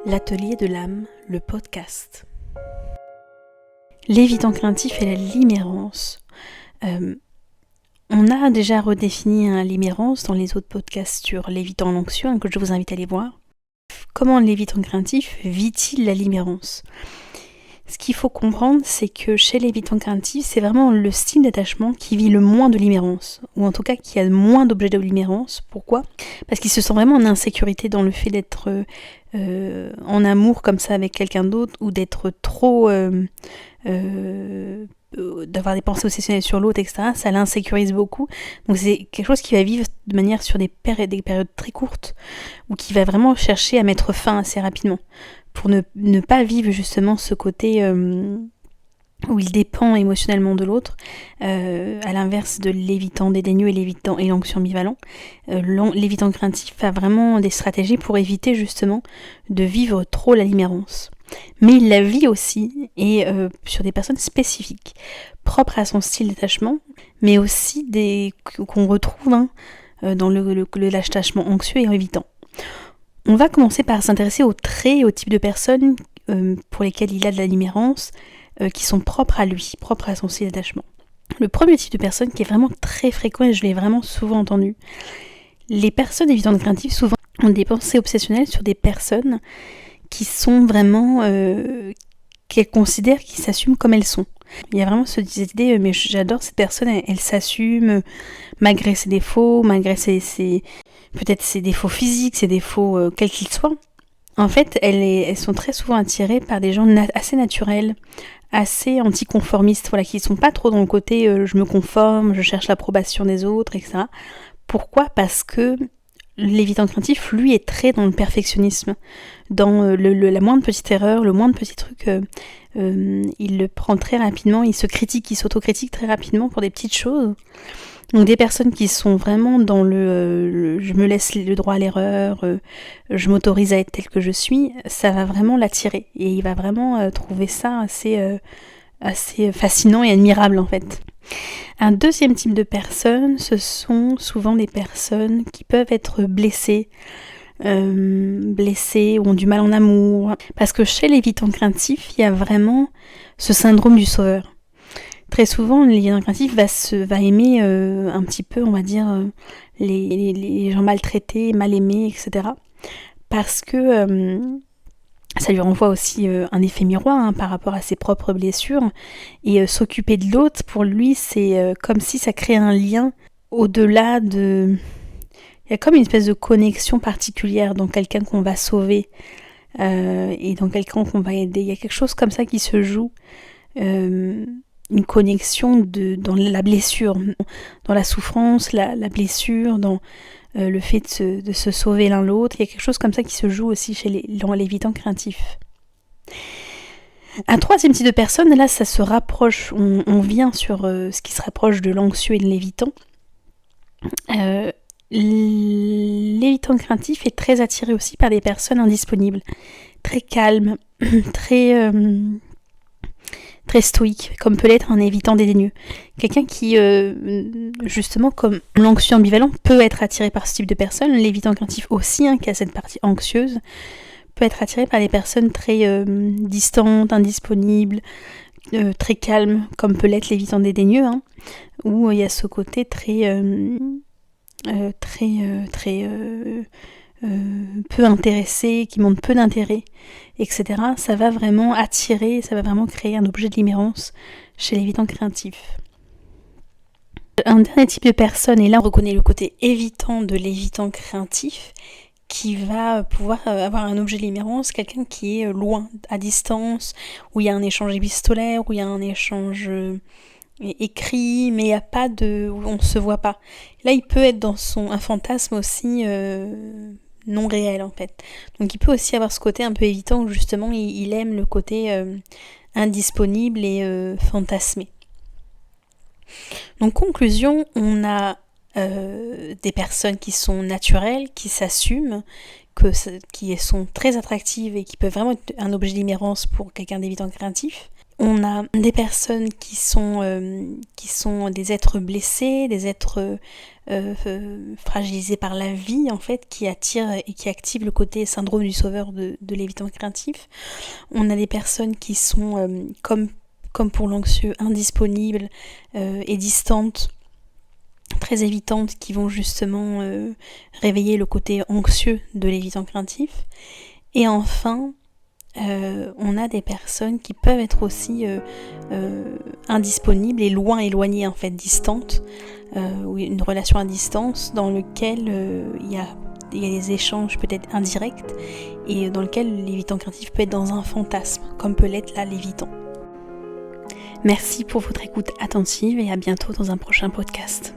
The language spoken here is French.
L'atelier de l'âme, le podcast. L'évitant craintif et la limérance. On a déjà redéfini un limérance dans les autres podcasts sur l'évitant anxieux, que je vous invite à aller voir. Comment l'évitant craintif vit-il la limérance ? Ce qu'il faut comprendre, c'est que chez l'évitant craintif, c'est vraiment le style d'attachement qui vit le moins de limérance, ou en tout cas qui a moins d'objets de limérance. Pourquoi ? Parce qu'il se sent vraiment en insécurité dans le fait d'être en amour comme ça avec quelqu'un d'autre, ou d'être trop... d'avoir des pensées obsessionnelles sur l'autre, etc. Ça l'insécurise beaucoup. Donc c'est quelque chose qui va vivre de manière sur des périodes très courtes, ou qui va vraiment chercher à mettre fin assez rapidement, pour ne pas vivre justement ce côté où il dépend émotionnellement de l'autre, à l'inverse de l'évitant dédaigneux et l'évitant et l'anxieux ambivalent. L'évitant craintif a vraiment des stratégies pour éviter justement de vivre trop la limérance. Mais il la vit aussi, et sur des personnes spécifiques, propres à son style d'attachement, mais aussi qu'on retrouve dans l'attachement anxieux et évitant. On va commencer par s'intéresser aux traits et aux types de personnes pour lesquelles il a de la limérance, qui sont propres à lui, propres à son style d'attachement. Le premier type de personne qui est vraiment très fréquent, et je l'ai vraiment souvent entendu, les personnes évitantes craintives souvent ont des pensées obsessionnelles sur des personnes qui sont vraiment, qu'elles considèrent, qui s'assument comme elles sont. Il y a vraiment cette idée, mais j'adore cette personne, elle s'assume malgré ses défauts, malgré peut-être ses défauts physiques, ses défauts quels qu'ils soient. En fait, elles sont très souvent attirées par des gens assez naturels, assez anticonformistes, qui sont pas trop dans le côté je me conforme, je cherche l'approbation des autres, etc. Pourquoi ? Parce que l'évitant craintif, lui, est très dans le perfectionnisme, dans la moindre petite erreur, le moindre petit truc, il le prend très rapidement, il se critique, il s'autocritique très rapidement pour des petites choses. Donc des personnes qui sont vraiment dans je me laisse le droit à l'erreur, je m'autorise à être tel que je suis, ça va vraiment l'attirer. Et il va vraiment trouver ça assez fascinant et admirable en fait. Un deuxième type de personnes, ce sont souvent des personnes qui peuvent être blessées ou ont du mal en amour. Parce que chez l'évitant craintif, il y a vraiment ce syndrome du sauveur. Très souvent, l'évitant craintif va aimer un petit peu, on va dire, les gens maltraités, mal aimés, etc. Parce que ça lui renvoie aussi un effet miroir par rapport à ses propres blessures. Et s'occuper de l'autre, pour lui, c'est comme si ça crée un lien au-delà de... Il y a comme une espèce de connexion particulière dans quelqu'un qu'on va sauver et dans quelqu'un qu'on va aider. Il y a quelque chose comme ça qui se joue. Une connexion dans la blessure, dans la souffrance, la blessure, dans le fait de se sauver l'un l'autre. Il y a quelque chose comme ça qui se joue aussi dans l'évitant craintif. Un troisième type de personne, là ça se rapproche, on vient sur ce qui se rapproche de l'anxieux et de l'évitant. L'évitant craintif est très attiré aussi par des personnes indisponibles, très calmes, très stoïque, comme peut l'être un évitant dédaigneux. Quelqu'un qui, justement, comme l'anxieux ambivalent, peut être attiré par ce type de personne. L'évitant craintif aussi, qui a cette partie anxieuse, peut être attiré par des personnes très distantes, indisponibles, très calmes, comme peut l'être l'évitant dédaigneux, où il y a ce côté très peu intéressé, qui montre peu d'intérêt, etc. Ça va vraiment attirer, ça va vraiment créer un objet de limérance chez l'évitant craintif. Un dernier type de personne, et là on reconnaît le côté évitant de l'évitant craintif, qui va pouvoir avoir un objet de limérance, quelqu'un qui est loin, à distance, où il y a un échange épistolaire, où il y a un échange écrit, mais il n'y a pas où on ne se voit pas. Là il peut être dans un fantasme aussi non réel en fait. Donc il peut aussi avoir ce côté un peu évitant où justement il aime le côté indisponible et fantasmé. Donc conclusion, on a des personnes qui sont naturelles, qui s'assument, qui sont très attractives et qui peuvent vraiment être un objet de limérance pour quelqu'un d'évitant craintif. On a des personnes qui sont des êtres blessés, des êtres fragilisés par la vie en fait, qui attirent et qui activent le côté syndrome du sauveur de l'évitant craintif. On a des personnes qui sont comme pour l'anxieux, indisponibles et distantes, très évitantes, qui vont justement réveiller le côté anxieux de l'évitant craintif. Et enfin, on a des personnes qui peuvent être aussi indisponibles et éloignées en fait, distantes, ou une relation à distance dans lequel il y a des échanges peut-être indirects et dans lequel l'évitant craintif peut être dans un fantasme, comme peut l'être là l'évitant. Merci pour votre écoute attentive et à bientôt dans un prochain podcast.